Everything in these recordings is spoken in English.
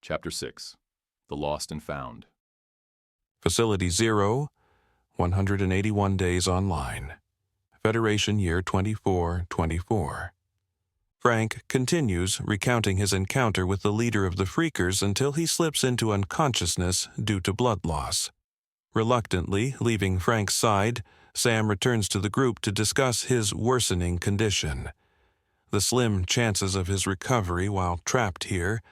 Chapter 6. The Lost and Found. Facility 0, 181 days online. Federation year 2424. Frank continues recounting his encounter with the leader of the Freakers until he slips into unconsciousness due to blood loss. Reluctantly leaving Frank's side, Sam returns to the group to discuss his worsening condition. The slim chances of his recovery while trapped here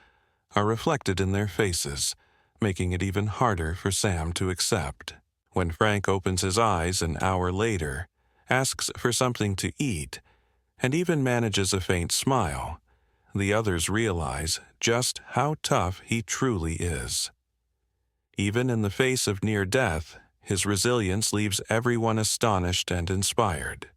are reflected in their faces, making it even harder for Sam to accept. When Frank opens his eyes an hour later, asks for something to eat, and even manages a faint smile, the others realize just how tough he truly is. Even in the face of near death, his resilience leaves everyone astonished and inspired.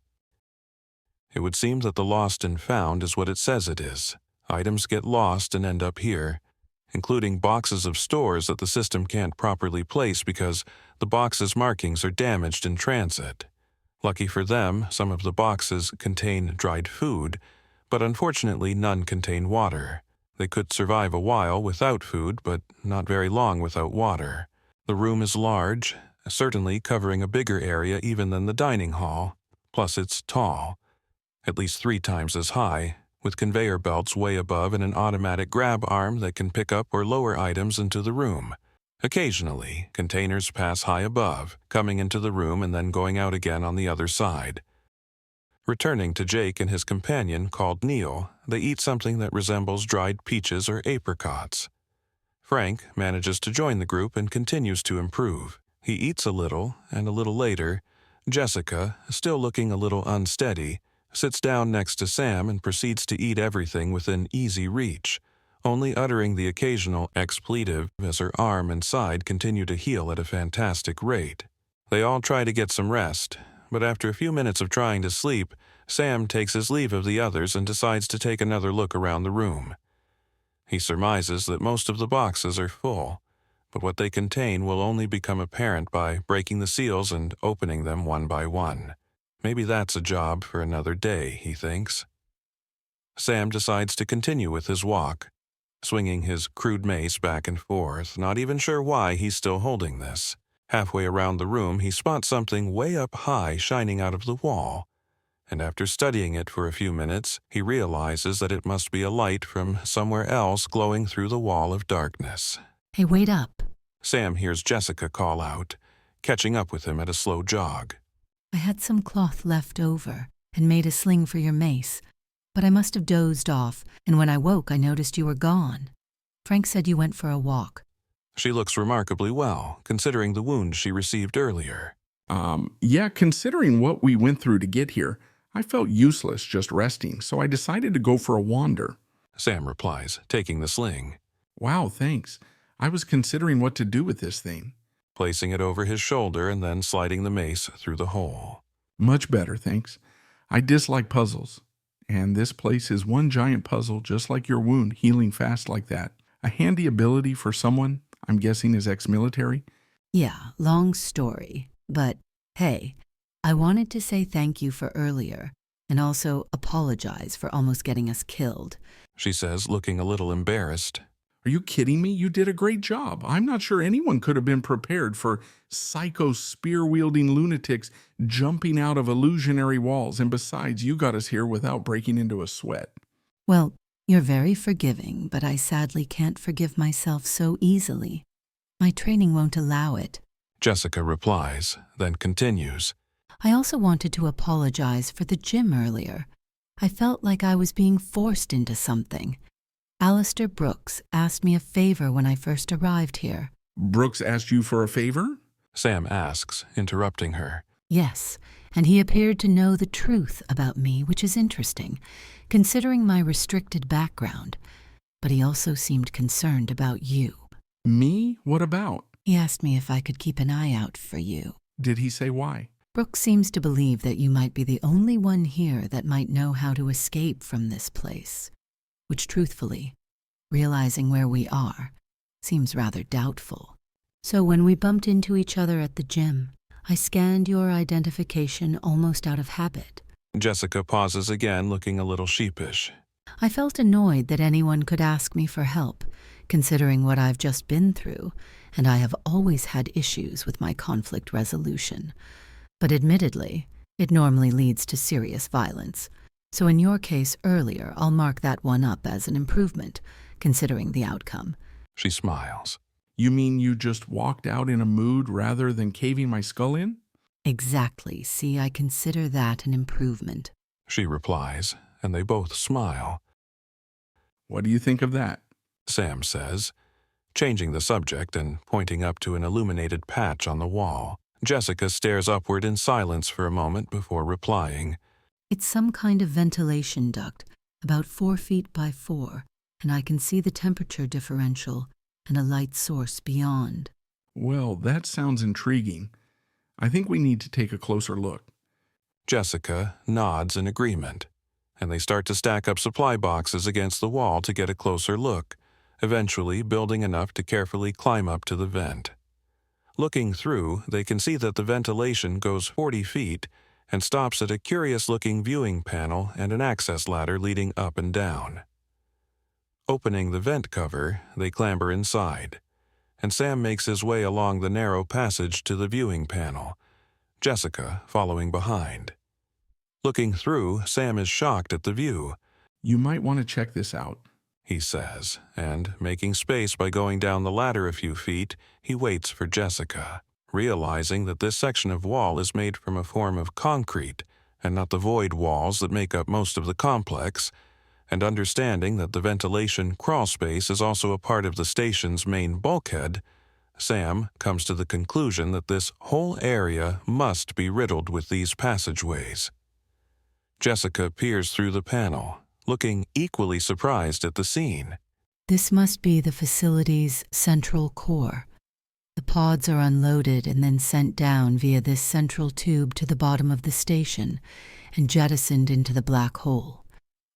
It would seem that the lost and found is what it says it is. Items get lost and end up here, including boxes of stores that the system can't properly place because the boxes' markings are damaged in transit. Lucky for them, some of the boxes contain dried food, but unfortunately none contain water. They could survive a while without food, but not very long without water. The room is large, certainly covering a bigger area even than the dining hall, plus it's tall, at least 3 times as high, with conveyor belts way above and an automatic grab arm that can pick up or lower items into the room. Occasionally, containers pass high above, coming into the room and then going out again on the other side. Returning to Jake and his companion, called Neil, they eat something that resembles dried peaches or apricots. Frank manages to join the group and continues to improve. He eats a little, and a little later, Jessica, still looking a little unsteady, sits down next to Sam and proceeds to eat everything within easy reach, only uttering the occasional expletive as her arm and side continue to heal at a fantastic rate. They all try to get some rest, but after a few minutes of trying to sleep, Sam takes his leave of the others and decides to take another look around the room. He surmises that most of the boxes are full, but what they contain will only become apparent by breaking the seals and opening them one by one. Maybe that's a job for another day, he thinks. Sam decides to continue with his walk, swinging his crude mace back and forth, not even sure why he's still holding this. Halfway around the room, he spots something way up high shining out of the wall, and after studying it for a few minutes, he realizes that it must be a light from somewhere else glowing through the wall of darkness. Hey, wait up. Sam hears Jessica call out, catching up with him at a slow jog. I had some cloth left over and made a sling for your mace, but I must have dozed off, and when I woke I noticed you were gone. Frank said you went for a walk. She looks remarkably well, considering the wound she received earlier. Yeah, considering what we went through to get here, I felt useless just resting, so I decided to go for a wander. Sam replies, taking the sling. Wow, thanks. I was considering what to do with this thing. Placing it over his shoulder and then sliding the mace through the hole. Much better, thanks. I dislike puzzles, and this place is one giant puzzle just like your wound, healing fast like that. A handy ability for someone, I'm guessing is ex-military. Yeah, long story, but hey, I wanted to say thank you for earlier, and also apologize for almost getting us killed. She says, looking a little embarrassed. Are you kidding me? You did a great job. I'm not sure anyone could have been prepared for psycho spear-wielding lunatics jumping out of illusionary walls, and besides, you got us here without breaking into a sweat. Well, you're very forgiving, but I sadly can't forgive myself so easily. My training won't allow it. Jessica replies, then continues. I also wanted to apologize for the gym earlier. I felt like I was being forced into something. Alistair Brooks asked me a favor when I first arrived here. Brooks asked you for a favor? Sam asks, interrupting her. Yes, and he appeared to know the truth about me, which is interesting, considering my restricted background. But he also seemed concerned about you. Me? What about? He asked me if I could keep an eye out for you. Did he say why? Brooks seems to believe that you might be the only one here that might know how to escape from this place, which truthfully, realizing where we are, seems rather doubtful. So when we bumped into each other at the gym, I scanned your identification almost out of habit. Jessica pauses again, looking a little sheepish. I felt annoyed that anyone could ask me for help, considering what I've just been through, and I have always had issues with my conflict resolution. But admittedly, it normally leads to serious violence. So in your case earlier, I'll mark that one up as an improvement, considering the outcome. She smiles. You mean you just walked out in a mood rather than caving my skull in? Exactly. See, I consider that an improvement. She replies, and they both smile. What do you think of that? Sam says, changing the subject and pointing up to an illuminated patch on the wall. Jessica stares upward in silence for a moment before replying. It's some kind of ventilation duct, about 4 feet by 4, and I can see the temperature differential and a light source beyond. Well, that sounds intriguing. I think we need to take a closer look. Jessica nods in agreement, and they start to stack up supply boxes against the wall to get a closer look, eventually building enough to carefully climb up to the vent. Looking through, they can see that the ventilation goes 40 feet and stops at a curious-looking viewing panel and an access ladder leading up and down. Opening the vent cover, they clamber inside, and Sam makes his way along the narrow passage to the viewing panel, Jessica following behind. Looking through, Sam is shocked at the view. You might want to check this out, he says, and, making space by going down the ladder a few feet, he waits for Jessica, realizing that this section of wall is made from a form of concrete and not the void walls that make up most of the complex, and understanding that the ventilation crawl space is also a part of the station's main bulkhead, Sam comes to the conclusion that this whole area must be riddled with these passageways. Jessica peers through the panel, looking equally surprised at the scene. This must be the facility's central core. The pods are unloaded and then sent down via this central tube to the bottom of the station and jettisoned into the black hole.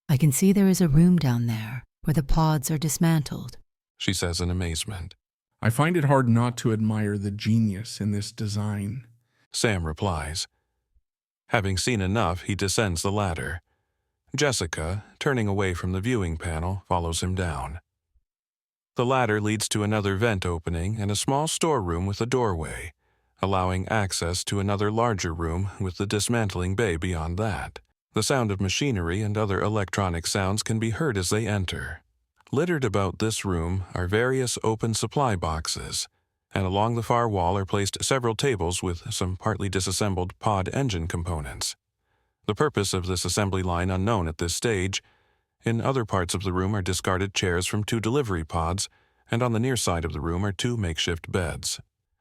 I can see there is a room down there where the pods are dismantled, she says in amazement. I find it hard not to admire the genius in this design, Sam replies. Having seen enough, he descends the ladder. Jessica, turning away from the viewing panel, follows him down. The ladder leads to another vent opening and a small storeroom with a doorway, allowing access to another larger room with the dismantling bay beyond that. The sound of machinery and other electronic sounds can be heard as they enter. Littered about this room are various open supply boxes, and along the far wall are placed several tables with some partly disassembled pod engine components. The purpose of this assembly line unknown at this stage. In other parts of the room are discarded chairs from 2 delivery pods, and on the near side of the room are 2 makeshift beds.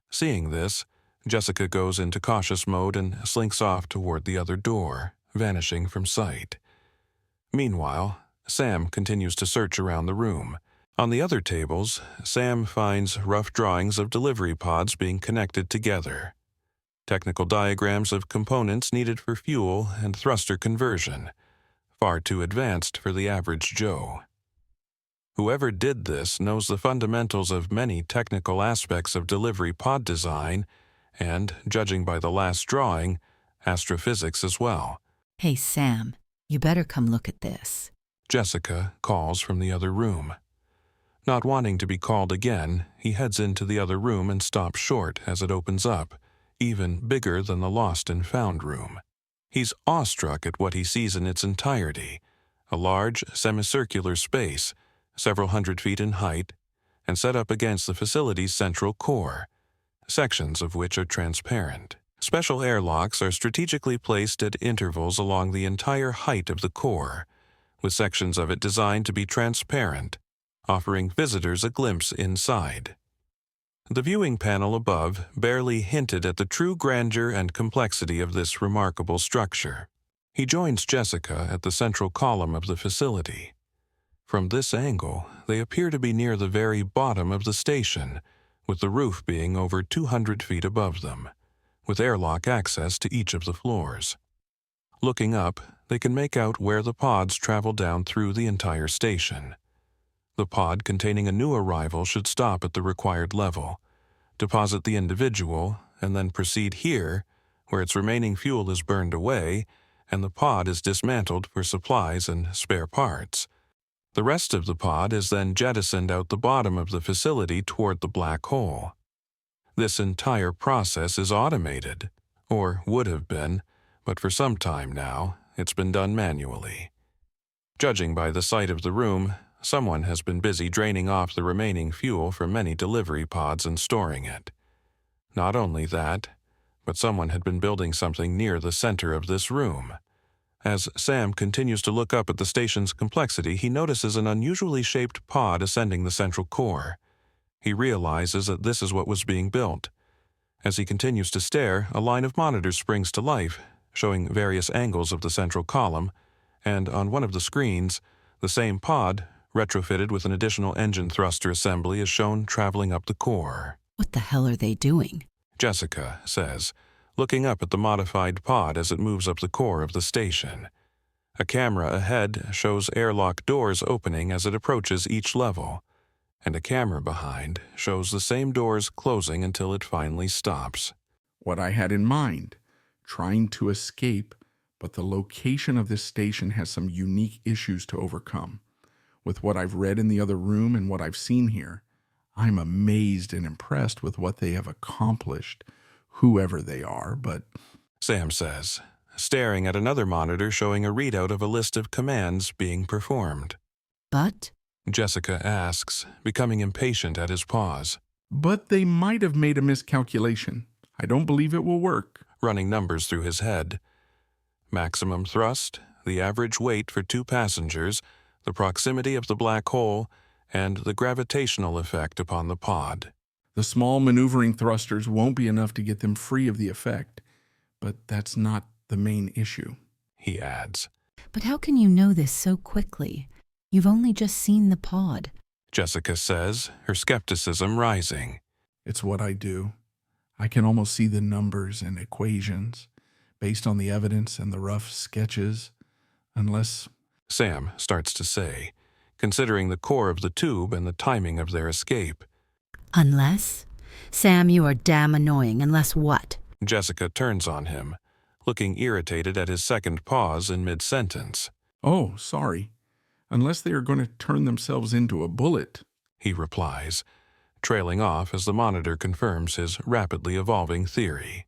Seeing this, Jessica goes into cautious mode and slinks off toward the other door, vanishing from sight. Meanwhile, Sam continues to search around the room. On the other tables, Sam finds rough drawings of delivery pods being connected together, technical diagrams of components needed for fuel and thruster conversion, far too advanced for the average Joe. Whoever did this knows the fundamentals of many technical aspects of delivery pod design and, judging by the last drawing, astrophysics as well. Hey, Sam, you better come look at this. Jessica calls from the other room. Not wanting to be called again, he heads into the other room and stops short as it opens up, even bigger than the lost and found room. He's awestruck at what he sees in its entirety, a large semicircular space, several hundred feet in height, and set up against the facility's central core, sections of which are transparent. Special airlocks are strategically placed at intervals along the entire height of the core, with sections of it designed to be transparent, offering visitors a glimpse inside. The viewing panel above barely hinted at the true grandeur and complexity of this remarkable structure. He joins Jessica at the central column of the facility. From this angle, they appear to be near the very bottom of the station, with the roof being over 200 feet above them, with airlock access to each of the floors. Looking up, they can make out where the pods travel down through the entire station. The pod containing a new arrival should stop at the required level, deposit the individual, and then proceed here, where its remaining fuel is burned away, and the pod is dismantled for supplies and spare parts. The rest of the pod is then jettisoned out the bottom of the facility toward the black hole. This entire process is automated, or would have been, but for some time now, it's been done manually. Judging by the sight of the room, someone has been busy draining off the remaining fuel from many delivery pods and storing it. Not only that, but someone had been building something near the center of this room. As Sam continues to look up at the station's complexity, he notices an unusually shaped pod ascending the central core. He realizes that this is what was being built. As he continues to stare, a line of monitors springs to life, showing various angles of the central column, and on one of the screens, the same pod, retrofitted with an additional engine thruster assembly, is shown traveling up the core. What the hell are they doing? Jessica says, looking up at the modified pod as it moves up the core of the station. A camera ahead shows airlock doors opening as it approaches each level, and a camera behind shows the same doors closing until it finally stops. What I had in mind, trying to escape, but the location of this station has some unique issues to overcome. With what I've read in the other room and what I've seen here, I'm amazed and impressed with what they have accomplished, whoever they are, but... Sam says, staring at another monitor showing a readout of a list of commands being performed. But? Jessica asks, becoming impatient at his pause. But they might have made a miscalculation. I don't believe it will work. Running numbers through his head. Maximum thrust, the average weight for 2 passengers, the proximity of the black hole, and the gravitational effect upon the pod. The small maneuvering thrusters won't be enough to get them free of the effect, but that's not the main issue, he adds. But how can you know this so quickly? You've only just seen the pod. Jessica says, her skepticism rising. It's what I do. I can almost see the numbers and equations based on the evidence and the rough sketches, unless... Sam starts to say, considering the core of the tube and the timing of their escape. Unless? Sam, you are damn annoying. Unless what? Jessica turns on him, looking irritated at his second pause in mid-sentence. Oh, sorry. Unless they are going to turn themselves into a bullet, he replies, trailing off as the monitor confirms his rapidly evolving theory.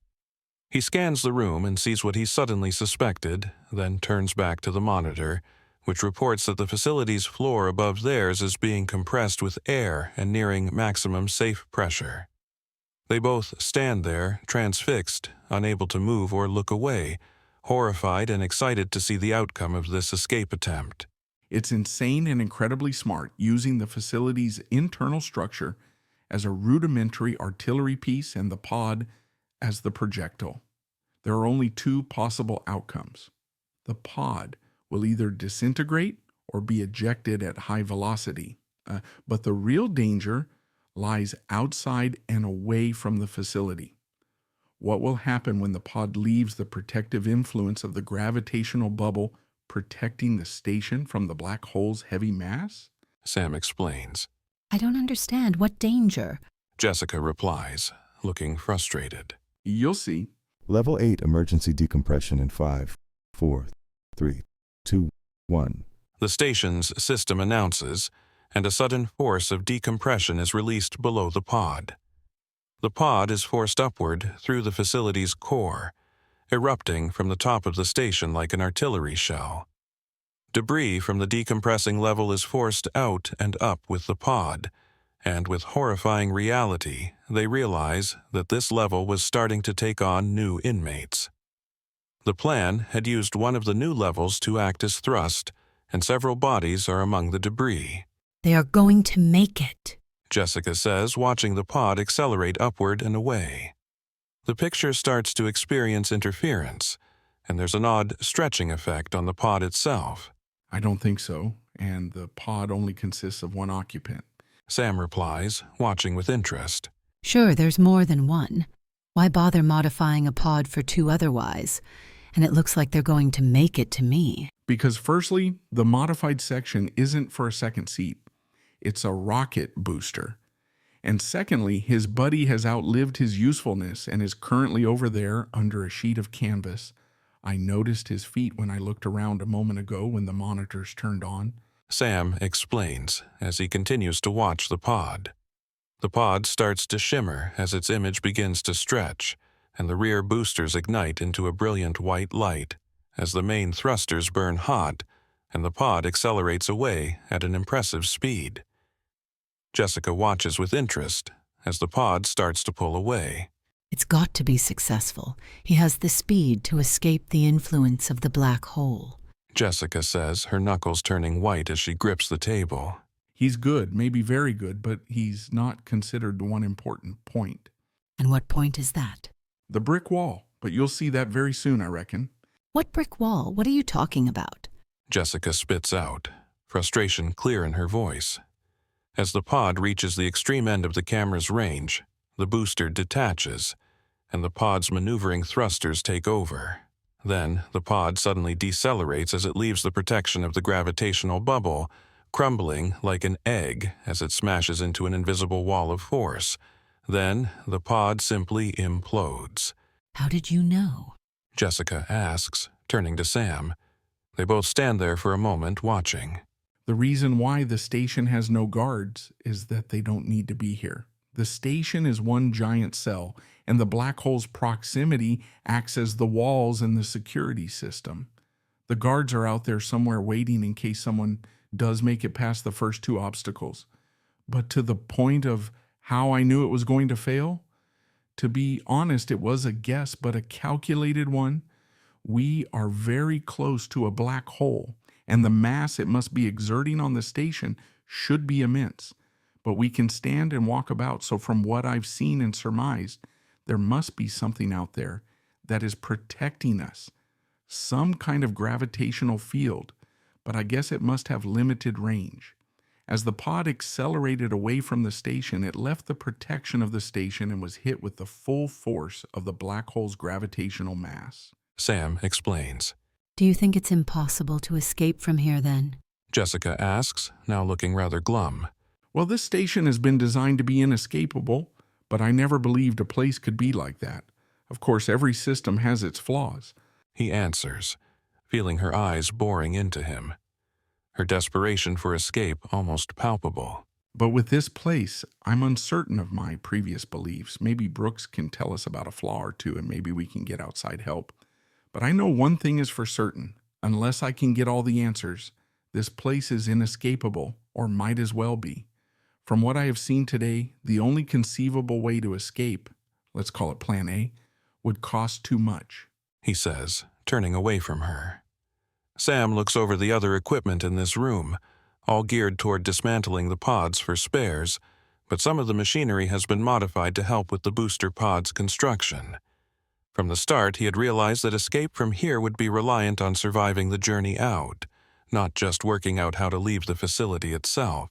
He scans the room and sees what he suddenly suspected, then turns back to the monitor, which reports that the facility's floor above theirs is being compressed with air and nearing maximum safe pressure. They both stand there, transfixed, unable to move or look away, horrified and excited to see the outcome of this escape attempt. It's insane and incredibly smart, using the facility's internal structure as a rudimentary artillery piece and the pod as the projectile. There are only 2 possible outcomes. The pod will either disintegrate or be ejected at high velocity. But the real danger lies outside and away from the facility. What will happen when the pod leaves the protective influence of the gravitational bubble protecting the station from the black hole's heavy mass? Sam explains. I don't understand. What danger? Jessica replies, looking frustrated. You'll see. Level 8 emergency decompression in 5, 4, 3, 2, 1. The station's system announces, and a sudden force of decompression is released below the pod. The pod is forced upward through the facility's core, erupting from the top of the station like an artillery shell. Debris from the decompressing level is forced out and up with the pod, and with horrifying reality, they realize that this level was starting to take on new inmates. The plan had used one of the new levels to act as thrust, and several bodies are among the debris. They are going to make it, Jessica says, watching the pod accelerate upward and away. The picture starts to experience interference, and there's an odd stretching effect on the pod itself. I don't think so, and the pod only consists of 1 occupant. Sam replies, watching with interest. Sure, there's more than one. Why bother modifying a pod for 2 otherwise? And it looks like they're going to make it to me. Because firstly, the modified section isn't for a second seat. It's a rocket booster. And secondly, his buddy has outlived his usefulness and is currently over there under a sheet of canvas. I noticed his feet when I looked around a moment ago when the monitors turned on. Sam explains as he continues to watch the pod. The pod starts to shimmer as its image begins to stretch, and the rear boosters ignite into a brilliant white light as the main thrusters burn hot and the pod accelerates away at an impressive speed. Jessica watches with interest as the pod starts to pull away. It's got to be successful. He has the speed to escape the influence of the black hole. Jessica says, her knuckles turning white as she grips the table. He's good, maybe very good, but he's not considered the one important point. And what point is that? The brick wall, but you'll see that very soon, I reckon. What brick wall? What are you talking about? Jessica spits out, frustration clear in her voice. As the pod reaches the extreme end of the camera's range, the booster detaches, and the pod's maneuvering thrusters take over. Then, the pod suddenly decelerates as it leaves the protection of the gravitational bubble, crumbling like an egg as it smashes into an invisible wall of force. Then, the pod simply implodes. How did you know? Jessica asks, turning to Sam. They both stand there for a moment, watching. The reason why the station has no guards is that they don't need to be here. The station is one giant cell, and the black hole's proximity acts as the walls in the security system. The guards are out there somewhere waiting in case someone does make it past the first two obstacles. But to the point of how I knew it was going to fail, to be honest, it was a guess, but a calculated one. We are very close to a black hole, and the mass it must be exerting on the station should be immense. But we can stand and walk about, so from what I've seen and surmised, there must be something out there that is protecting us. Some kind of gravitational field, but I guess it must have limited range. As the pod accelerated away from the station, it left the protection of the station and was hit with the full force of the black hole's gravitational mass. Sam explains. Do you think it's impossible to escape from here then? Jessica asks, now looking rather glum. Well, this station has been designed to be inescapable, but I never believed a place could be like that. Of course, every system has its flaws. He answers, feeling her eyes boring into him. Her desperation for escape almost palpable. But with this place, I'm uncertain of my previous beliefs. Maybe Brooks can tell us about a flaw or two, and maybe we can get outside help. But I know one thing is for certain. Unless I can get all the answers, this place is inescapable, or might as well be. From what I have seen today, the only conceivable way to escape, let's call it Plan A, would cost too much. He says, turning away from her. Sam looks over the other equipment in this room, all geared toward dismantling the pods for spares, but some of the machinery has been modified to help with the booster pod's construction. From the start, he had realized that escape from here would be reliant on surviving the journey out, not just working out how to leave the facility itself.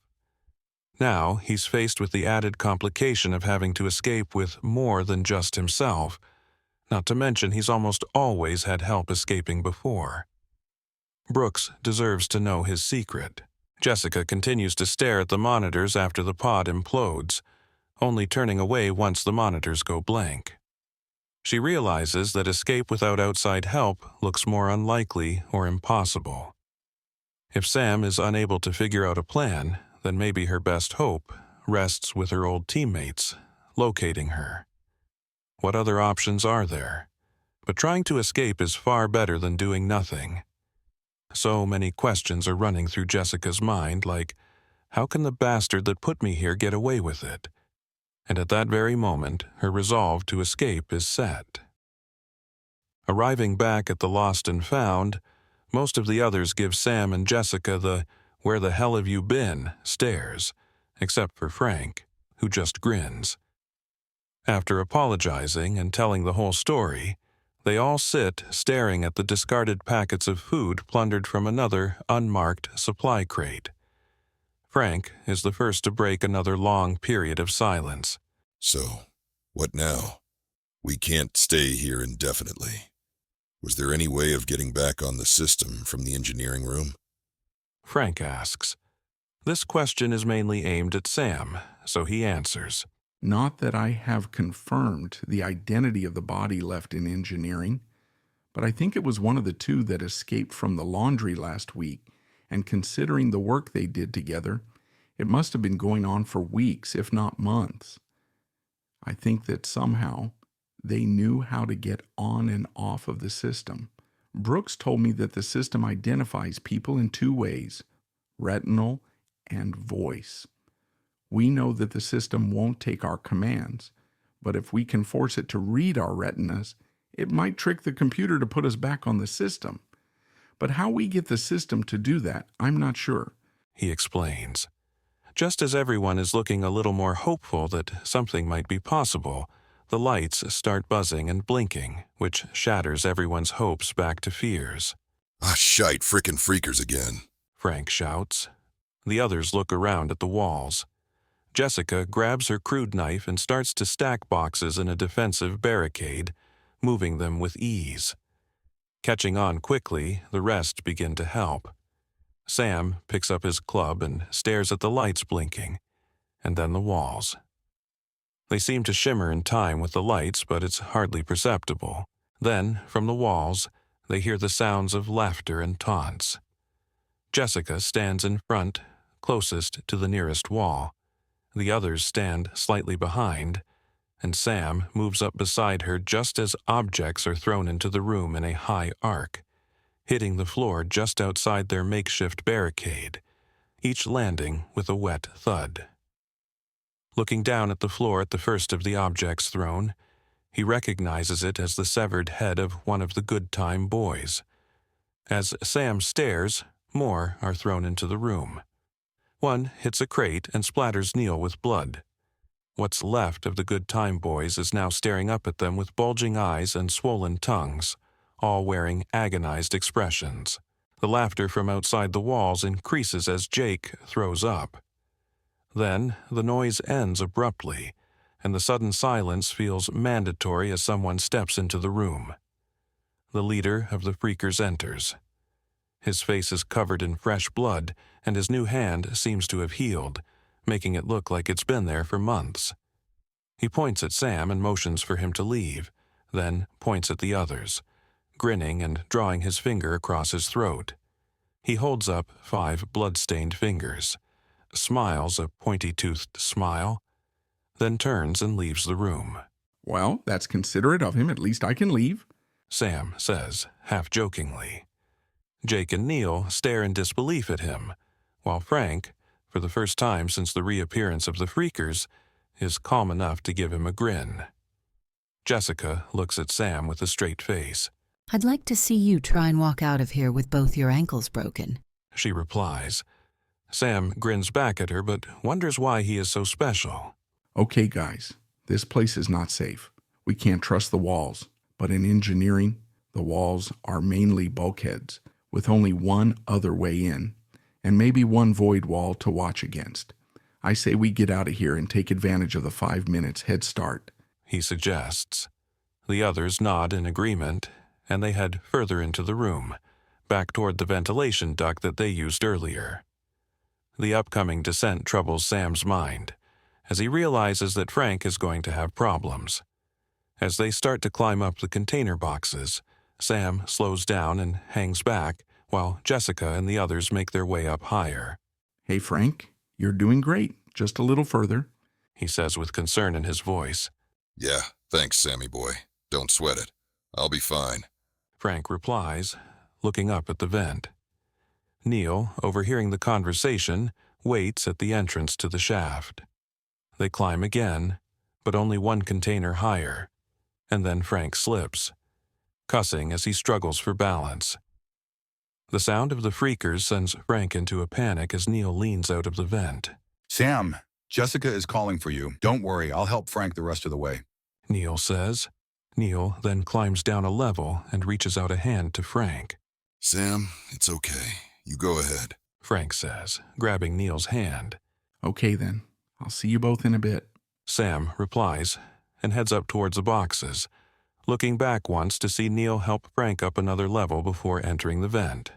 Now, he's faced with the added complication of having to escape with more than just himself, not to mention he's almost always had help escaping before. Brooks deserves to know his secret. Jessica continues to stare at the monitors after the pod implodes, only turning away once the monitors go blank. She realizes that escape without outside help looks more unlikely or impossible. If Sam is unable to figure out a plan, then maybe her best hope rests with her old teammates, locating her. What other options are there? But trying to escape is far better than doing nothing. So many questions are running through Jessica's mind, like, how can the bastard that put me here get away with it? And at that very moment, her resolve to escape is set. Arriving back at the Lost and Found, most of the others give Sam and Jessica the "where the hell have you been" stares, except for Frank, who just grins. After apologizing and telling the whole story, they all sit staring at the discarded packets of food plundered from another unmarked supply crate. Frank is the first to break another long period of silence. So, what now? We can't stay here indefinitely. Was there any way of getting back on the system from the engineering room? Frank asks. This question is mainly aimed at Sam, so he answers. Not that I have confirmed the identity of the body left in engineering, but I think it was one of the two that escaped from the laundry last week and considering the work they did together, it must have been going on for weeks, if not months. I think that somehow they knew how to get on and off of the system. Brooks told me that the system identifies people in two ways: retinal and voice. We know that the system won't take our commands, but if we can force it to read our retinas, it might trick the computer to put us back on the system. But how we get the system to do that, I'm not sure. He explains. Just as everyone is looking a little more hopeful that something might be possible, the lights start buzzing and blinking, which shatters everyone's hopes back to fears. Ah, shite, frickin' freakers again. Frank shouts. The others look around at the walls. Jessica grabs her crude knife and starts to stack boxes in a defensive barricade, moving them with ease. Catching on quickly, the rest begin to help. Sam picks up his club and stares at the lights blinking, and then the walls. They seem to shimmer in time with the lights, but it's hardly perceptible. Then, from the walls, they hear the sounds of laughter and taunts. Jessica stands in front, closest to the nearest wall. The others stand slightly behind, and Sam moves up beside her just as objects are thrown into the room in a high arc, hitting the floor just outside their makeshift barricade, each landing with a wet thud. Looking down at the floor at the first of the objects thrown, he recognizes it as the severed head of one of the Good Time boys. As Sam stares, more are thrown into the room. One hits a crate and splatters Neil with blood. What's left of the Good Time boys is now staring up at them with bulging eyes and swollen tongues, all wearing agonized expressions. The laughter from outside the walls increases as Jake throws up. Then the noise ends abruptly, and the sudden silence feels mandatory as someone steps into the room. The leader of the Freakers enters. His face is covered in fresh blood, and his new hand seems to have healed, making it look like it's been there for months. He points at Sam and motions for him to leave, then points at the others, grinning and drawing his finger across his throat. He holds up 5 blood-stained fingers, smiles a pointy-toothed smile, then turns and leaves the room. Well, that's considerate of him. At least I can leave, Sam says, half-jokingly. Jake and Neil stare in disbelief at him, while Frank, for the first time since the reappearance of the Freakers, is calm enough to give him a grin. Jessica looks at Sam with a straight face. I'd like to see you try and walk out of here with both your ankles broken, She replies. Sam grins back at her but wonders why he is so special. Okay, guys, this place is not safe. We can't trust the walls. But in engineering, the walls are mainly bulkheads, with only one other way in, and maybe one void wall to watch against. I say we get out of here and take advantage of the 5 minutes head start, He suggests. The others nod in agreement, and they head further into the room, back toward the ventilation duct that they used earlier. The upcoming descent troubles Sam's mind, as he realizes that Frank is going to have problems. As they start to climb up the container boxes, Sam slows down and hangs back, while Jessica and the others make their way up higher. Hey, Frank, you're doing great. Just a little further, He says with concern in his voice. Yeah, thanks, Sammy boy. Don't sweat it. I'll be fine. Frank replies, looking up at the vent. Neil, overhearing the conversation, waits at the entrance to the shaft. They climb again, but only one container higher, and then Frank slips, cussing as he struggles for balance. The sound of the Freakers sends Frank into a panic as Neil leans out of the vent. Sam, Jessica is calling for you. Don't worry, I'll help Frank the rest of the way. Neil says. Neil then climbs down a level and reaches out a hand to Frank. Sam, it's okay. You go ahead. Frank says, grabbing Neil's hand. Okay then, I'll see you both in a bit. Sam replies and heads up towards the boxes, looking back once to see Neil help Frank up another level before entering the vent.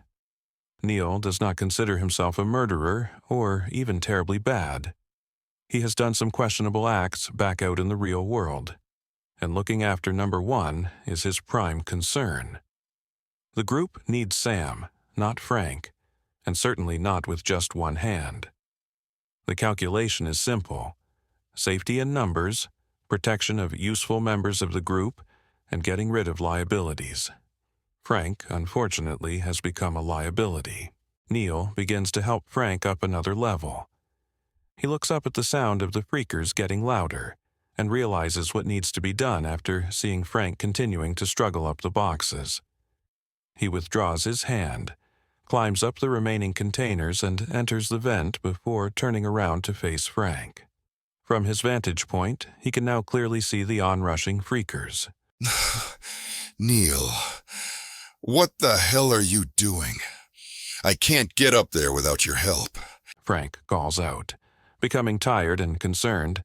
Neil does not consider himself a murderer or even terribly bad. He has done some questionable acts back out in the real world, and looking after number 1 is his prime concern. The group needs Sam, not Frank, and certainly not with just one hand. The calculation is simple: safety in numbers, protection of useful members of the group, and getting rid of liabilities. Frank, unfortunately, has become a liability. Neil begins to help Frank up another level. He looks up at the sound of the freakers getting louder and realizes what needs to be done after seeing Frank continuing to struggle up the boxes. He withdraws his hand, climbs up the remaining containers, and enters the vent before turning around to face Frank. From his vantage point, he can now clearly see the onrushing freakers. Neil, what the hell are you doing? I can't get up there without your help. Frank calls out, becoming tired and concerned,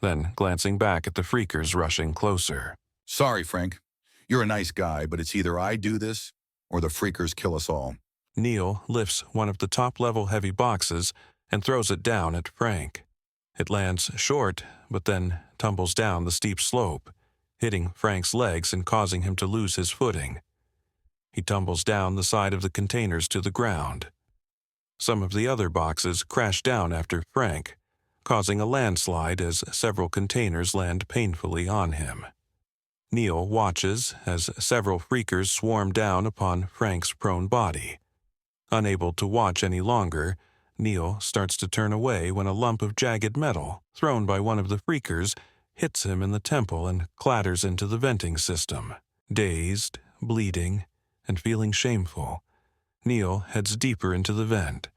then glancing back at the freakers rushing closer. Sorry, Frank. You're a nice guy, but it's either I do this or the freakers kill us all. Neil lifts one of the top-level heavy boxes and throws it down at Frank. It lands short, but then tumbles down the steep slope, hitting Frank's legs and causing him to lose his footing. He tumbles down the side of the containers to the ground. Some of the other boxes crash down after Frank, causing a landslide as several containers land painfully on him. Neil watches as several freakers swarm down upon Frank's prone body. Unable to watch any longer, Neil starts to turn away when a lump of jagged metal, thrown by one of the freakers, hits him in the temple and clatters into the venting system. Dazed, bleeding, and feeling shameful, Neil heads deeper into the vent,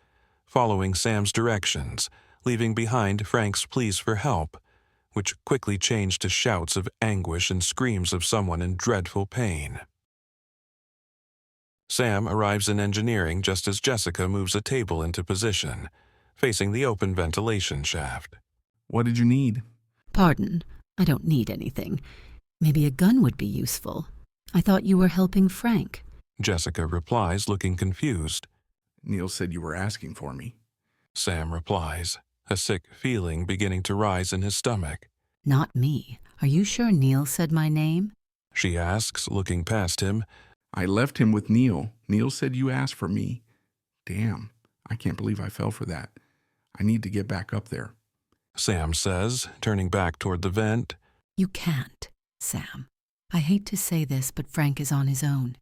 following Sam's directions, leaving behind Frank's pleas for help, which quickly changed to shouts of anguish and screams of someone in dreadful pain. Sam arrives in engineering just as Jessica moves a table into position, facing the open ventilation shaft. What did you need? Pardon, I don't need anything. Maybe a gun would be useful. I thought you were helping Frank. Jessica replies, looking confused. Neil said you were asking for me. Sam replies, a sick feeling beginning to rise in his stomach. Not me. Are you sure Neil said my name? She asks, looking past him. I left him with Neil. Neil said you asked for me. Damn, I can't believe I fell for that. I need to get back up there. Sam says, turning back toward the vent. You can't, Sam. I hate to say this, but Frank is on his own.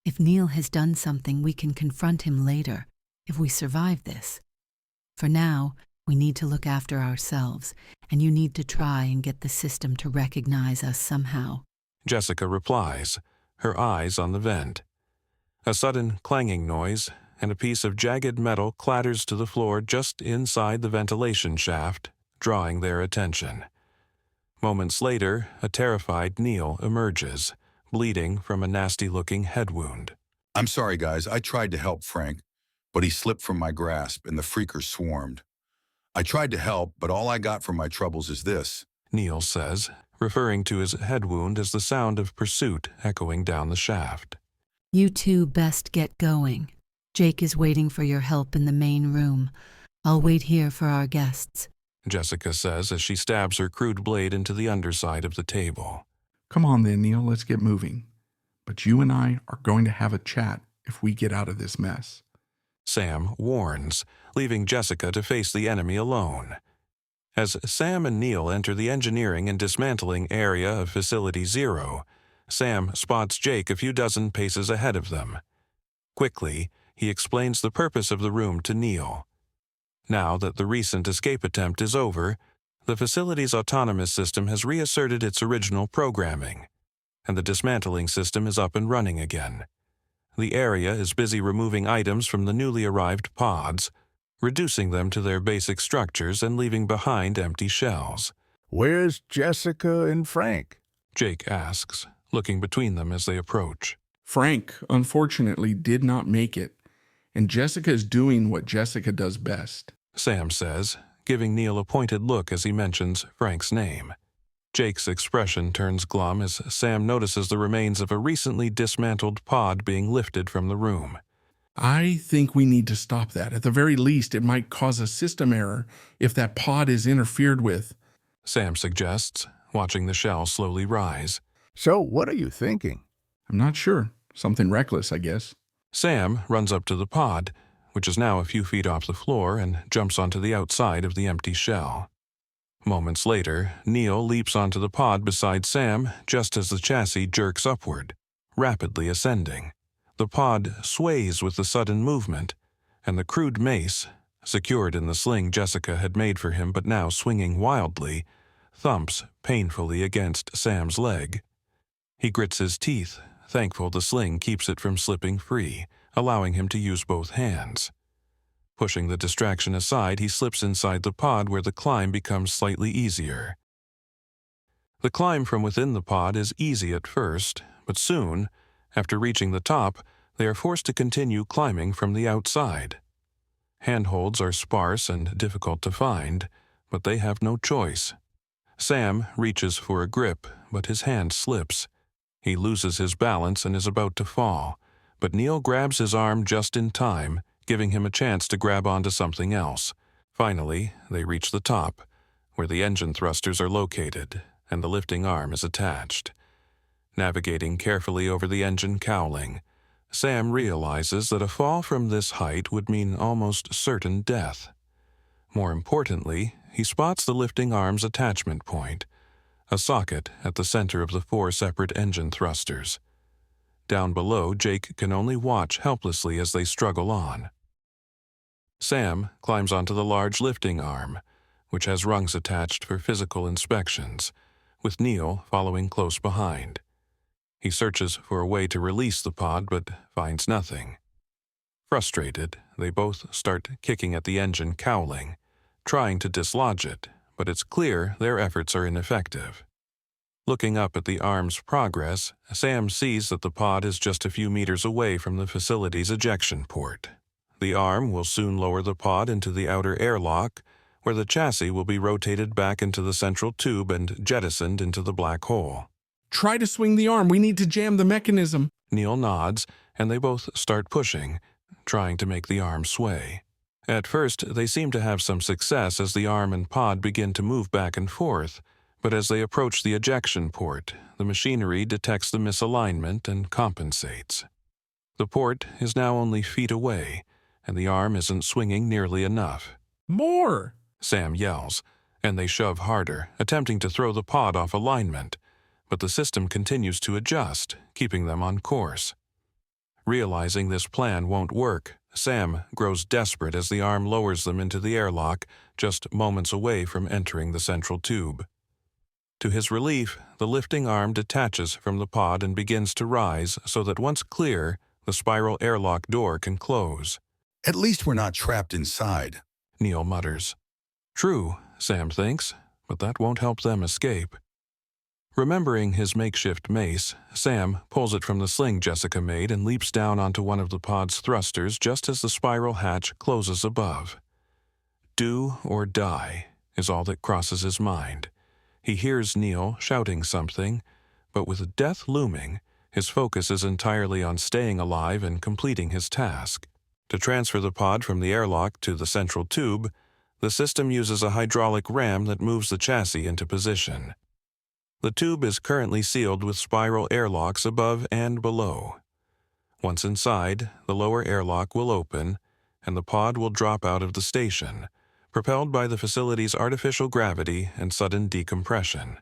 If Neil has done something, we can confront him later, if we survive this. For now, we need to look after ourselves, and you need to try and get the system to recognize us somehow. Jessica replies, her eyes on the vent. A sudden clanging noise, and a piece of jagged metal clatters to the floor just inside the ventilation shaft, drawing their attention. Moments later, a terrified Neil emerges, bleeding from a nasty-looking head wound. I'm sorry, guys. I tried to help Frank, but he slipped from my grasp and the freakers swarmed. I tried to help, but all I got from my troubles is this, Neil says, referring to his head wound as the sound of pursuit echoing down the shaft. You two best get going. Jake is waiting for your help in the main room. I'll wait here for our guests, Jessica says as she stabs her crude blade into the underside of the table. Come on then, Neil, let's get moving. But you and I are going to have a chat if we get out of this mess. Sam warns, leaving Jessica to face the enemy alone. As Sam and Neil enter the engineering and dismantling area of Facility 0, Sam spots Jake a few dozen paces ahead of them. Quickly, he explains the purpose of the room to Neil. Now that the recent escape attempt is over, the facility's autonomous system has reasserted its original programming, and the dismantling system is up and running again. The area is busy removing items from the newly arrived pods, reducing them to their basic structures and leaving behind empty shells. Where's Jessica and Frank? Jake asks, looking between them as they approach. Frank, unfortunately, did not make it, and Jessica is doing what Jessica does best. Sam says, giving Neil a pointed look as he mentions Frank's name. Jake's expression turns glum as Sam notices the remains of a recently dismantled pod being lifted from the room. I think we need to stop that. At the very least, it might cause a system error if that pod is interfered with, Sam suggests, watching the shell slowly rise. So what are you thinking? I'm not sure. Something reckless, I guess. Sam runs up to the pod, which is now a few feet off the floor and jumps onto the outside of the empty shell. Moments later, Neil leaps onto the pod beside Sam just as the chassis jerks upward, rapidly ascending. The pod sways with the sudden movement, and the crude mace, secured in the sling Jessica had made for him but now swinging wildly, thumps painfully against Sam's leg. He grits his teeth, thankful the sling keeps it from slipping free, allowing him to use both hands. Pushing the distraction aside, he slips inside the pod where the climb becomes slightly easier. The climb from within the pod is easy at first, but soon, after reaching the top, they are forced to continue climbing from the outside. Handholds are sparse and difficult to find, but they have no choice. Sam reaches for a grip, but his hand slips. He loses his balance and is about to fall, but Neil grabs his arm just in time, giving him a chance to grab onto something else. Finally, they reach the top, where the engine thrusters are located, and the lifting arm is attached. Navigating carefully over the engine cowling, Sam realizes that a fall from this height would mean almost certain death. More importantly, he spots the lifting arm's attachment point, a socket at the center of the 4 separate engine thrusters. Down below, Jake can only watch helplessly as they struggle on. Sam climbs onto the large lifting arm, which has rungs attached for physical inspections, with Neil following close behind. He searches for a way to release the pod but finds nothing. Frustrated, they both start kicking at the engine cowling, trying to dislodge it, but it's clear their efforts are ineffective. Looking up at the arm's progress, Sam sees that the pod is just a few meters away from the facility's ejection port. The arm will soon lower the pod into the outer airlock, where the chassis will be rotated back into the central tube and jettisoned into the black hole. Try to swing the arm. We need to jam the mechanism. Neil nods, and they both start pushing, trying to make the arm sway. At first, they seem to have some success as the arm and pod begin to move back and forth, but as they approach the ejection port, the machinery detects the misalignment and compensates. The port is now only feet away, and the arm isn't swinging nearly enough. More! Sam yells, and they shove harder, attempting to throw the pod off alignment, but the system continues to adjust, keeping them on course. Realizing this plan won't work, Sam grows desperate as the arm lowers them into the airlock, just moments away from entering the central tube. To his relief, the lifting arm detaches from the pod and begins to rise so that once clear, the spiral airlock door can close. At least we're not trapped inside. Neil mutters. True, Sam thinks, but that won't help them escape. Remembering his makeshift mace, Sam pulls it from the sling Jessica made and leaps down onto one of the pod's thrusters just as the spiral hatch closes above. Do or die is all that crosses his mind. He hears Neil shouting something, but with death looming, his focus is entirely on staying alive and completing his task. To transfer the pod from the airlock to the central tube, the system uses a hydraulic ram that moves the chassis into position. The tube is currently sealed with spiral airlocks above and below. Once inside, the lower airlock will open, and the pod will drop out of the station, propelled by the facility's artificial gravity and sudden decompression.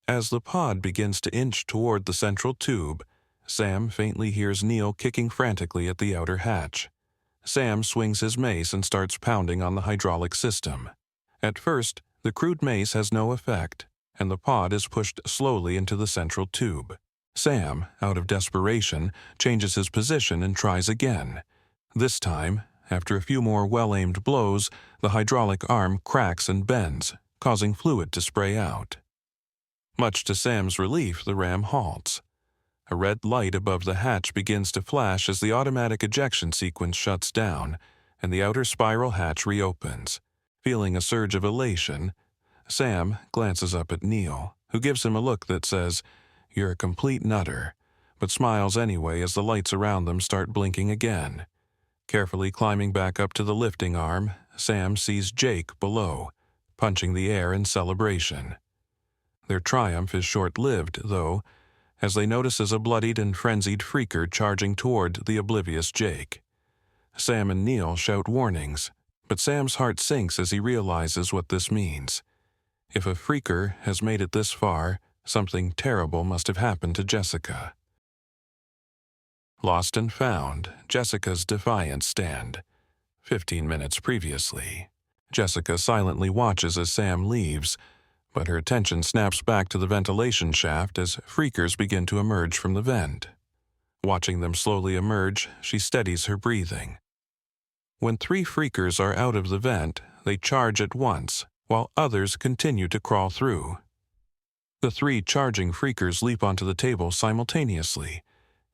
As the pod begins to inch toward the central tube, Sam faintly hears Neil kicking frantically at the outer hatch. Sam swings his mace and starts pounding on the hydraulic system. At first, the crude mace has no effect, and the pod is pushed slowly into the central tube. Sam, out of desperation, changes his position and tries again. This time, after a few more well-aimed blows, the hydraulic arm cracks and bends, causing fluid to spray out. Much to Sam's relief, the ram halts. A red light above the hatch begins to flash as the automatic ejection sequence shuts down, and the outer spiral hatch reopens. Feeling a surge of elation, Sam glances up at Neil, who gives him a look that says, "You're a complete nutter," but smiles anyway as the lights around them start blinking again. Carefully climbing back up to the lifting arm, Sam sees Jake below, punching the air in celebration. Their triumph is short-lived, though, as they notice a bloodied and frenzied freaker charging toward the oblivious Jake. Sam and Neil shout warnings, but Sam's heart sinks as he realizes what this means. If a freaker has made it this far, something terrible must have happened to Jessica. Lost and found, Jessica's defiant stand. 15 minutes previously. Jessica silently watches as Sam leaves, but her attention snaps back to the ventilation shaft as freakers begin to emerge from the vent. Watching them slowly emerge, she steadies her breathing. When 3 freakers are out of the vent, they charge at once, while others continue to crawl through. The 3 charging freakers leap onto the table simultaneously,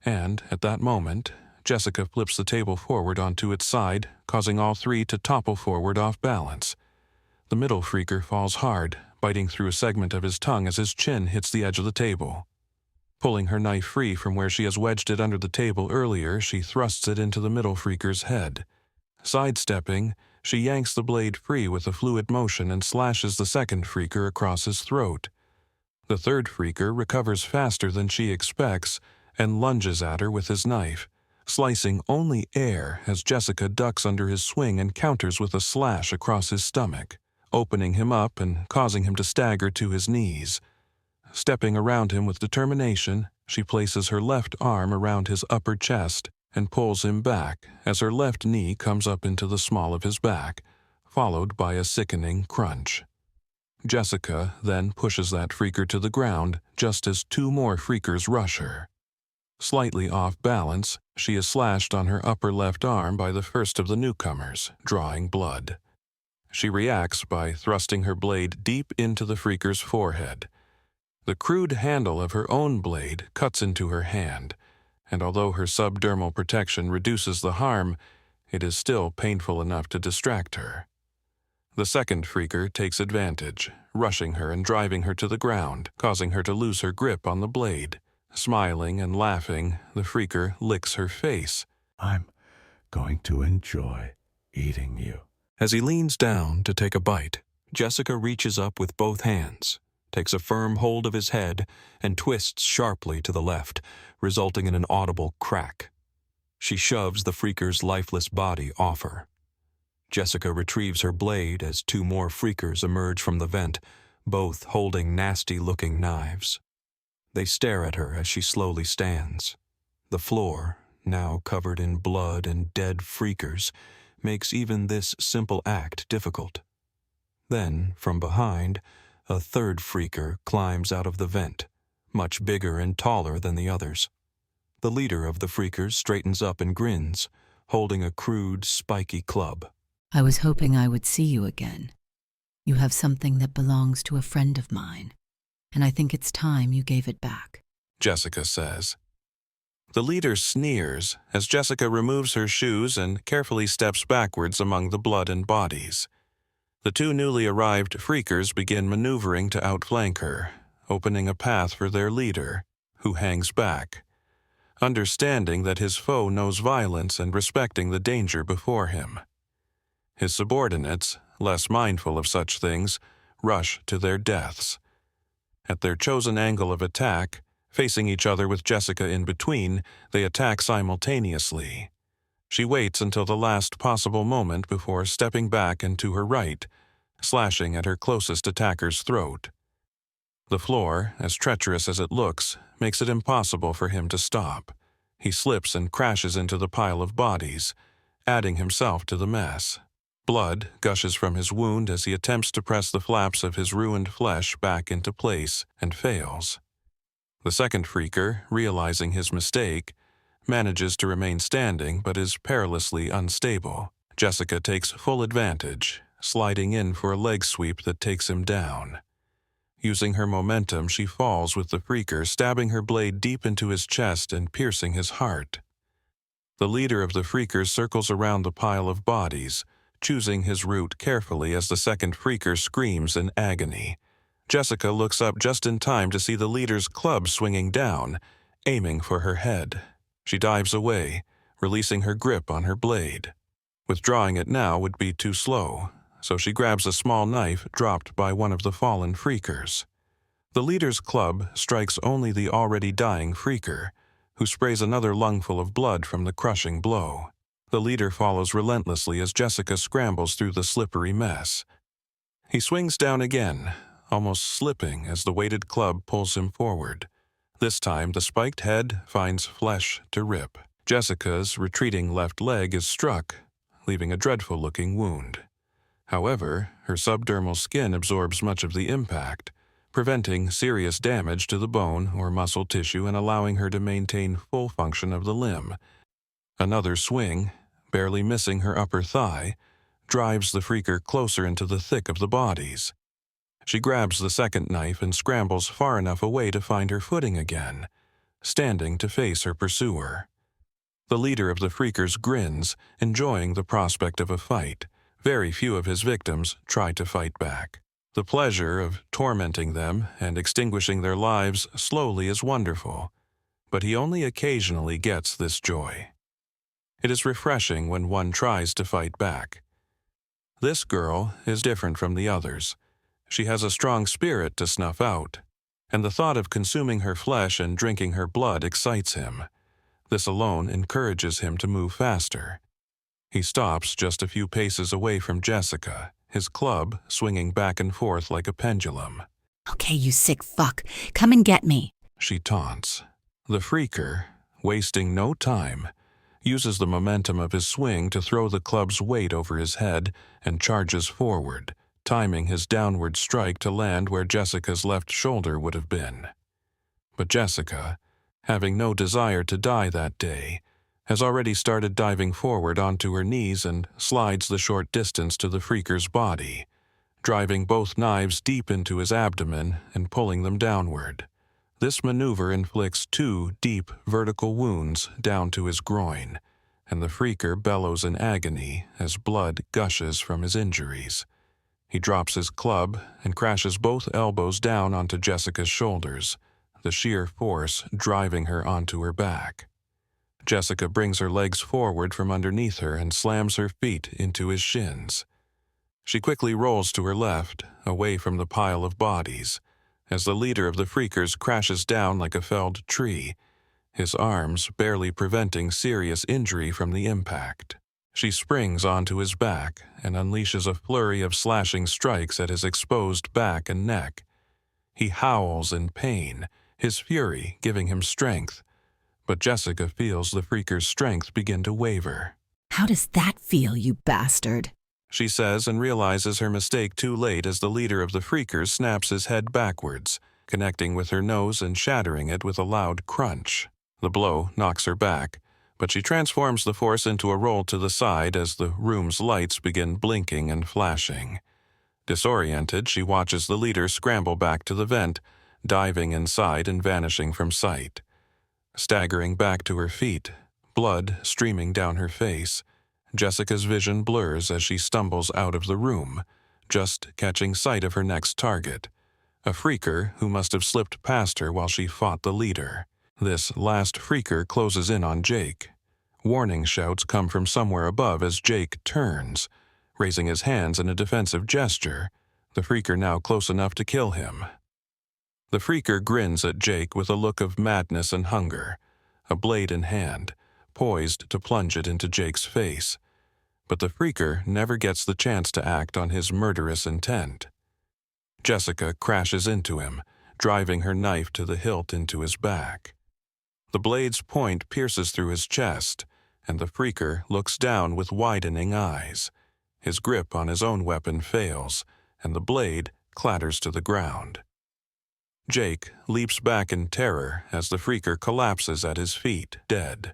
and, at that moment, Jessica flips the table forward onto its side, causing all 3 to topple forward off balance. The middle freaker falls hard, biting through a segment of his tongue as his chin hits the edge of the table. Pulling her knife free from where she has wedged it under the table earlier, she thrusts it into the middle freaker's head. Sidestepping, she yanks the blade free with a fluid motion and slashes the second freaker across his throat. The third freaker recovers faster than she expects and lunges at her with his knife, slicing only air as Jessica ducks under his swing and counters with a slash across his stomach, opening him up and causing him to stagger to his knees. Stepping around him with determination, she places her left arm around his upper chest and pulls him back as her left knee comes up into the small of his back, followed by a sickening crunch. Jessica then pushes that freaker to the ground just as 2 more freakers rush her. Slightly off balance, she is slashed on her upper left arm by the first of the newcomers, drawing blood. She reacts by thrusting her blade deep into the freaker's forehead. The crude handle of her own blade cuts into her hand, and although her subdermal protection reduces the harm, it is still painful enough to distract her. The second freaker takes advantage, rushing her and driving her to the ground, causing her to lose her grip on the blade. Smiling and laughing, the freaker licks her face. I'm going to enjoy eating you. As he leans down to take a bite, Jessica reaches up with both hands, takes a firm hold of his head, and twists sharply to the left, resulting in an audible crack. She shoves the freaker's lifeless body off her. Jessica retrieves her blade as 2 more freakers emerge from the vent, both holding nasty-looking knives. They stare at her as she slowly stands. The floor, now covered in blood and dead freakers, makes even this simple act difficult. Then, from behind, a third freaker climbs out of the vent, much bigger and taller than the others. The leader of the freakers straightens up and grins, holding a crude, spiky club. I was hoping I would see you again. You have something that belongs to a friend of mine, and I think it's time you gave it back, Jessica says. The leader sneers as Jessica removes her shoes and carefully steps backwards among the blood and bodies. The 2 newly arrived freakers begin maneuvering to outflank her, opening a path for their leader, who hangs back, understanding that his foe knows violence and respecting the danger before him. His subordinates, less mindful of such things, rush to their deaths. At their chosen angle of attack, facing each other with Jessica in between, they attack simultaneously. She waits until the last possible moment before stepping back and to her right, slashing at her closest attacker's throat. The floor, as treacherous as it looks, makes it impossible for him to stop. He slips and crashes into the pile of bodies, adding himself to the mess. Blood gushes from his wound as he attempts to press the flaps of his ruined flesh back into place and fails. The second freaker, realizing his mistake, manages to remain standing but is perilously unstable. Jessica takes full advantage, sliding in for a leg sweep that takes him down. Using her momentum, she falls with the freaker, stabbing her blade deep into his chest and piercing his heart. The leader of the freakers circles around the pile of bodies, choosing his route carefully as the second freaker screams in agony. Jessica looks up just in time to see the leader's club swinging down, aiming for her head. She dives away, releasing her grip on her blade. Withdrawing it now would be too slow, so she grabs a small knife dropped by one of the fallen freakers. The leader's club strikes only the already dying freaker, who sprays another lungful of blood from the crushing blow. The leader follows relentlessly as Jessica scrambles through the slippery mess. He swings down again, almost slipping as the weighted club pulls him forward. This time, the spiked head finds flesh to rip. Jessica's retreating left leg is struck, leaving a dreadful-looking wound. However, her subdermal skin absorbs much of the impact, preventing serious damage to the bone or muscle tissue and allowing her to maintain full function of the limb. Another swing, barely missing her upper thigh, drives the freaker closer into the thick of the bodies. She grabs the second knife and scrambles far enough away to find her footing again, standing to face her pursuer. The leader of the freakers grins, enjoying the prospect of a fight. Very few of his victims try to fight back. The pleasure of tormenting them and extinguishing their lives slowly is wonderful, but he only occasionally gets this joy. It is refreshing when one tries to fight back. This girl is different from the others. She has a strong spirit to snuff out, and the thought of consuming her flesh and drinking her blood excites him. This alone encourages him to move faster. He stops just a few paces away from Jessica, his club swinging back and forth like a pendulum. Okay, you sick fuck. Come and get me. She taunts. The freaker, wasting no time, uses the momentum of his swing to throw the club's weight over his head and charges forward, timing his downward strike to land where Jessica's left shoulder would have been. But Jessica, having no desire to die that day, has already started diving forward onto her knees and slides the short distance to the freaker's body, driving both knives deep into his abdomen and pulling them downward. This maneuver inflicts 2 deep vertical wounds down to his groin, and the freaker bellows in agony as blood gushes from his injuries. He drops his club and crashes both elbows down onto Jessica's shoulders, the sheer force driving her onto her back. Jessica brings her legs forward from underneath her and slams her feet into his shins. She quickly rolls to her left, away from the pile of bodies, as the leader of the freakers crashes down like a felled tree, his arms barely preventing serious injury from the impact. She springs onto his back and unleashes a flurry of slashing strikes at his exposed back and neck. He howls in pain, his fury giving him strength, but Jessica feels the freaker's strength begin to waver. How does that feel, you bastard? She says and realizes her mistake too late as the leader of the freakers snaps his head backwards, connecting with her nose and shattering it with a loud crunch. The blow knocks her back, but she transforms the force into a roll to the side as the room's lights begin blinking and flashing. Disoriented, she watches the leader scramble back to the vent, diving inside and vanishing from sight. Staggering back to her feet, blood streaming down her face, Jessica's vision blurs as she stumbles out of the room, just catching sight of her next target, a freaker who must have slipped past her while she fought the leader. This last freaker closes in on Jake. Warning shouts come from somewhere above as Jake turns, raising his hands in a defensive gesture, the freaker now close enough to kill him. The freaker grins at Jake with a look of madness and hunger, a blade in hand, poised to plunge it into Jake's face. But the freaker never gets the chance to act on his murderous intent. Jessica crashes into him, driving her knife to the hilt into his back. The blade's point pierces through his chest, and the freaker looks down with widening eyes. His grip on his own weapon fails, and the blade clatters to the ground. Jake leaps back in terror as the freaker collapses at his feet, dead.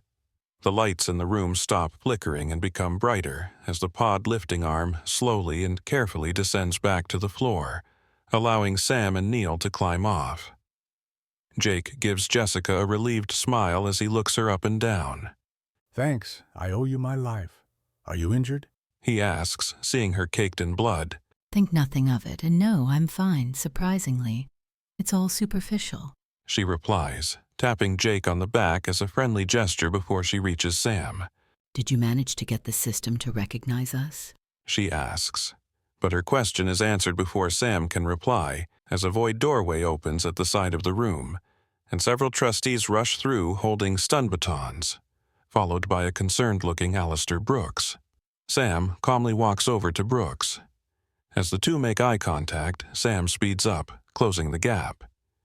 The lights in the room stop flickering and become brighter as the pod lifting arm slowly and carefully descends back to the floor, allowing Sam and Neil to climb off. Jake gives Jessica a relieved smile as he looks her up and down. Thanks. I owe you my life. Are you injured? He asks, seeing her caked in blood. Think nothing of it, and no, I'm fine, surprisingly. It's all superficial. She replies, tapping Jake on the back as a friendly gesture before she reaches Sam. Did you manage to get the system to recognize us? She asks. But her question is answered before Sam can reply, as a void doorway opens at the side of the room, and several trustees rush through holding stun batons. followed by a concerned-looking Alistair Brooks. Sam calmly walks over to Brooks. As the two make eye contact, Sam speeds up, closing the gap.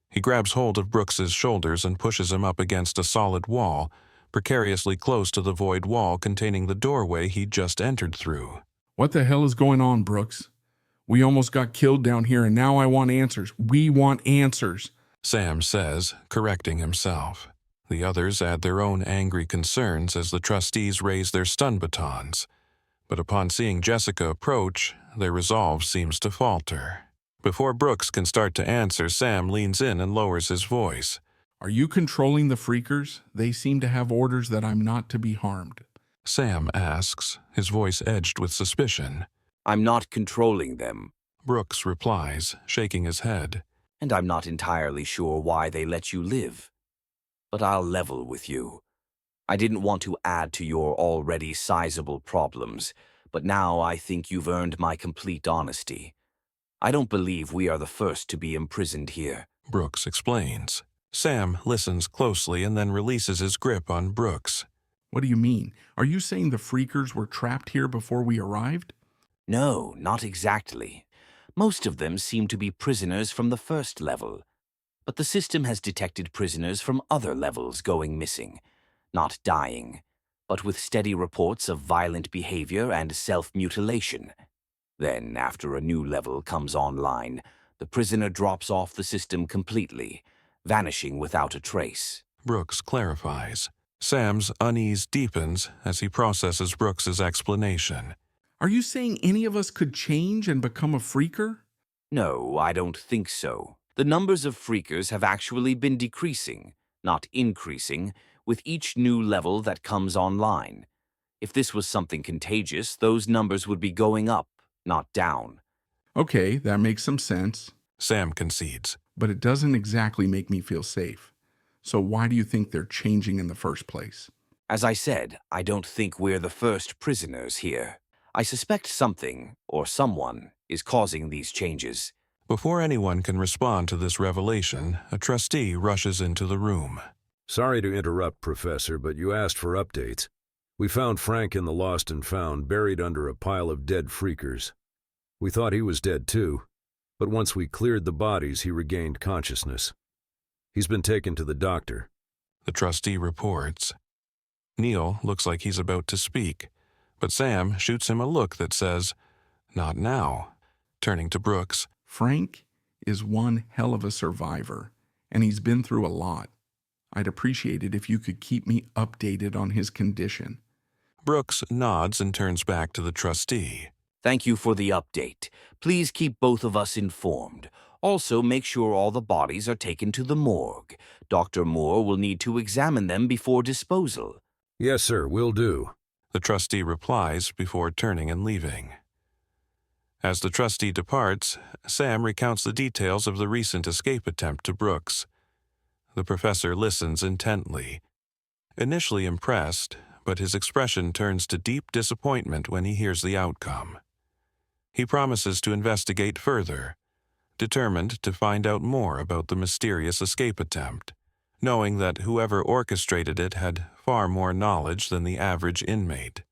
He grabs hold of Brooks's shoulders and pushes him up against a solid wall, precariously close to the void wall containing the doorway he'd just entered through. What the hell is going on, Brooks? We almost got killed down here, and now I want answers. We want answers, Sam says, correcting himself. The others add their own angry concerns as the trustees raise their stun batons. But upon seeing Jessica approach, their resolve seems to falter. Before Brooks can start to answer, Sam leans in and lowers his voice. Are you controlling the freakers? They seem to have orders that I'm not to be harmed. Sam asks, his voice edged with suspicion. I'm not controlling them. Brooks replies, shaking his head. And I'm not entirely sure why they let you live. But I'll level with you. I didn't want to add to your already sizable problems, but now I think you've earned my complete honesty. I don't believe we are the first to be imprisoned here. Brooks explains. Sam listens closely and then releases his grip on Brooks. What do you mean? Are you saying the freakers were trapped here before we arrived? No, not exactly. Most of them seem to be prisoners from the first level. But the system has detected prisoners from other levels going missing, not dying, but with steady reports of violent behavior and self-mutilation. Then, after a new level comes online, the prisoner drops off the system completely, vanishing without a trace. Brooks clarifies. Sam's unease deepens as he processes Brooks's explanation. Are you saying any of us could change and become a freaker? No, I don't think so. The numbers of freakers have actually been decreasing, not increasing, with each new level that comes online. If this was something contagious, those numbers would be going up, not down. Okay, that makes some sense. Sam concedes. But it doesn't exactly make me feel safe. So why do you think they're changing in the first place? As I said, I don't think we're the first prisoners here. I suspect something, or someone, is causing these changes. Before anyone can respond to this revelation, a trustee rushes into the room. Sorry to interrupt, Professor, but you asked for updates. We found Frank in the Lost and Found, buried under a pile of dead freakers. We thought he was dead too, but once we cleared the bodies, he regained consciousness. He's been taken to the doctor. The trustee reports. Neil looks like he's about to speak, but Sam shoots him a look that says, "Not now." Turning to Brooks, Frank is one hell of a survivor, and he's been through a lot. I'd appreciate it if you could keep me updated on his condition. Brooks nods and turns back to the trustee. Thank you for the update. Please keep both of us informed. Also, make sure all the bodies are taken to the morgue. Dr. Moore will need to examine them before disposal. Yes, sir, will do. The trustee replies before turning and leaving. As the trustee departs, Sam recounts the details of the recent escape attempt to Brooks. The professor listens intently. Initially impressed, but his expression turns to deep disappointment when he hears the outcome. He promises to investigate further, determined to find out more about the mysterious escape attempt, knowing that whoever orchestrated it had far more knowledge than the average inmate.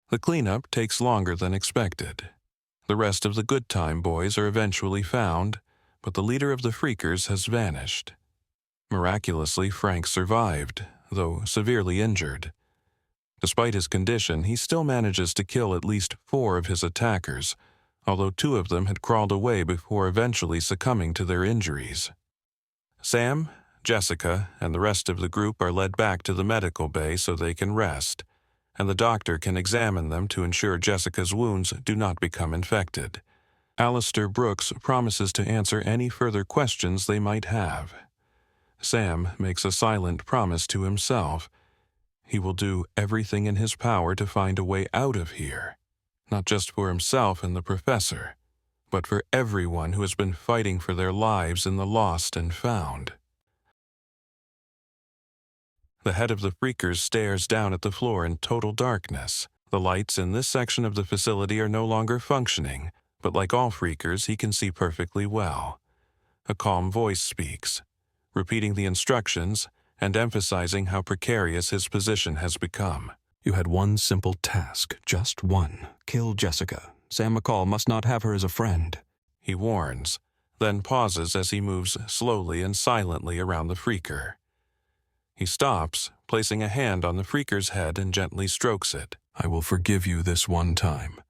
The cleanup takes longer than expected. The rest of the Good Time boys are eventually found, but the leader of the freakers has vanished. Miraculously, Frank survived, though severely injured. Despite his condition, he still manages to kill at least 4 of his attackers, although 2 of them had crawled away before eventually succumbing to their injuries. Sam, Jessica, and the rest of the group are led back to the medical bay so they can rest, and the doctor can examine them to ensure Jessica's wounds do not become infected. Alistair Brooks promises to answer any further questions they might have. Sam makes a silent promise to himself. He will do everything in his power to find a way out of here, not just for himself and the professor, but for everyone who has been fighting for their lives in the Lost and Found. The head of the freakers stares down at the floor in total darkness. The lights in this section of the facility are no longer functioning, but like all freakers, he can see perfectly well. A calm voice speaks, repeating the instructions and emphasizing how precarious his position has become. You had one simple task, just one. Kill Jessica. Sam McCall must not have her as a friend. He warns, then pauses as he moves slowly and silently around the freaker. He stops, placing a hand on the freaker's head and gently strokes it. I will forgive you this one time.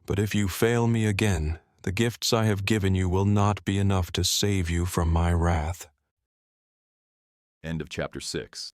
But if you fail me again, the gifts I have given you will not be enough to save you from my wrath. End of Chapter 6.